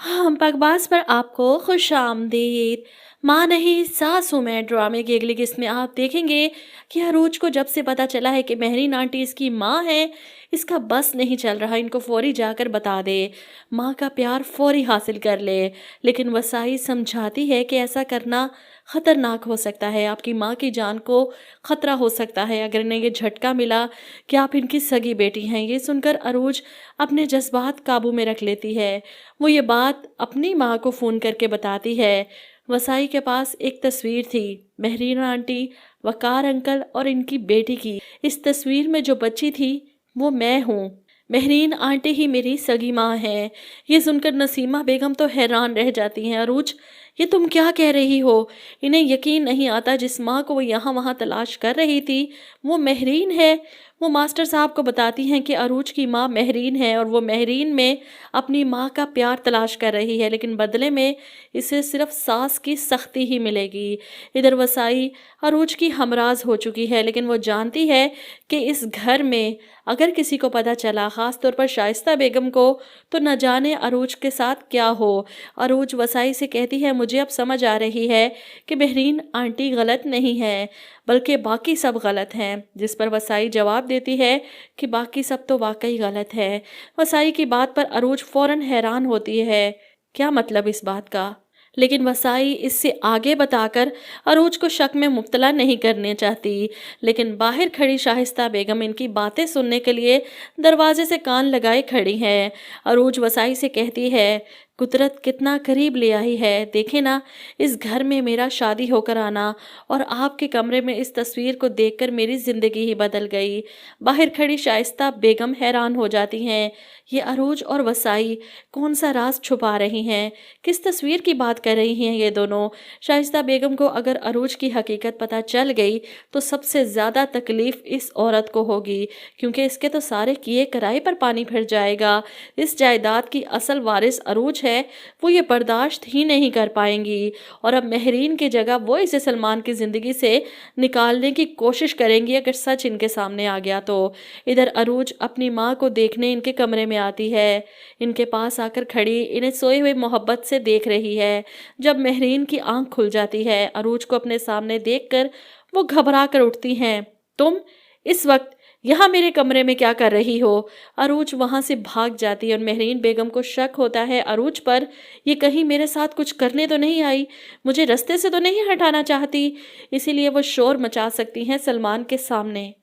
हाँ, बकवास पर आपको खुशामदीद। माँ नहीं सासू में ड्रामे की अगली किस्त में आप देखेंगे कि अरूज को जब से पता चला है कि मेहरीन आंटी इसकी माँ है, इसका बस नहीं चल रहा इनको फौरी जाकर बता दे, माँ का प्यार फौरी हासिल कर ले। लेकिन वसाई समझाती है कि ऐसा करना खतरनाक हो सकता है, आपकी माँ की जान को खतरा हो सकता है अगर इन्हें ये झटका मिला कि आप इनकी सगी बेटी हैं। ये सुनकर अरूज अपने जज्बात काबू में रख लेती है। वो ये बात अपनी माँ को फ़ोन करके बताती है। वसाई के पास एक तस्वीर थी, मेहरीन आंटी, वकार अंकल और इनकी बेटी की। इस तस्वीर में जो बच्ची थी वो मैं हूँ। मेहरीन आंटी ही मेरी सगी माँ है। ये सुनकर नसीमा बेगम तो हैरान रह जाती हैं। अरूज, ये तुम क्या कह रही हो? इन्हें यकीन नहीं आता जिस माँ को वो यहाँ वहाँ तलाश कर रही थी वो मेहरीन है। वो मास्टर साहब को बताती हैं कि अरूज की माँ मेहरीन है और वो मेहरीन में अपनी माँ का प्यार तलाश कर रही है, लेकिन बदले में इसे सिर्फ सास की सख्ती ही मिलेगी। इधर वसाई अरूज की हमराज हो चुकी है, लेकिन वो जानती है कि इस घर में अगर किसी को पता चला, ख़ास तौर पर शाइस्ता बेगम को, तो न जाने अरूज के साथ क्या हो। अरूज वसाई से कहती है, मुझे अब समझ आ रही है कि मेहरीन आंटी गलत नहीं है बल्कि बाकी सब गलत हैं। जिस पर वसाई जवाब देती है कि बाकी सब तो वाकई गलत है। वसाई की बात पर अरूज फौरन हैरान होती है, क्या मतलब इस बात का? लेकिन वसाई इससे आगे बताकर अरूज को शक में मुब्तला नहीं करने चाहती। लेकिन बाहर खड़ी शाहिस्ता बेगम इनकी बातें सुनने के लिए दरवाजे से कान लगाए खड़ी हैं। अरूज वसाई से कहती है, कुदरत कितना करीब ले आई है, देखे ना, इस घर में मेरा शादी होकर आना और आपके कमरे में इस तस्वीर को देखकर मेरी ज़िंदगी ही बदल गई। बाहर खड़ी शाइस्ता बेगम हैरान हो जाती हैं। ये अरूज और वसाई कौन सा राज छुपा रही हैं? किस तस्वीर की बात कर रही हैं ये दोनों? शाइस्ता बेगम को अगर अरूज की हकीकत पता चल गई तो सबसे ज़्यादा तकलीफ़ इस औरत को होगी, क्योंकि इसके तो सारे किए कराए पर पानी फिर जाएगा। इस जायदाद की असल वारिस अरूज है, वो ये बर्दाश्त ही नहीं कर पाएंगी और अब मेहरीन की जगह वो इसे सलमान की ज़िंदगी से निकालने की कोशिश करेंगी अगर सच इनके सामने आ गया तो। इधर अरूज अपनी माँ को देखने इनके कमरे में आती है। इनके पास आकर खड़ी इन्हें सोए हुए मोहब्बत से देख रही है। जब मेहरीन की आंख खुल जाती है, अरूज को अपने सामने देखकर वो घबरा कर उठती हैं। तुम इस वक्त यहाँ मेरे कमरे में क्या कर रही हो? अरूज वहाँ से भाग जाती है और मेहरीन बेगम को शक होता है अरूज पर, ये कहीं मेरे साथ कुछ करने तो नहीं आई, मुझे रास्ते से तो नहीं हटाना चाहती, इसीलिए वो शोर मचा सकती हैं सलमान के सामने।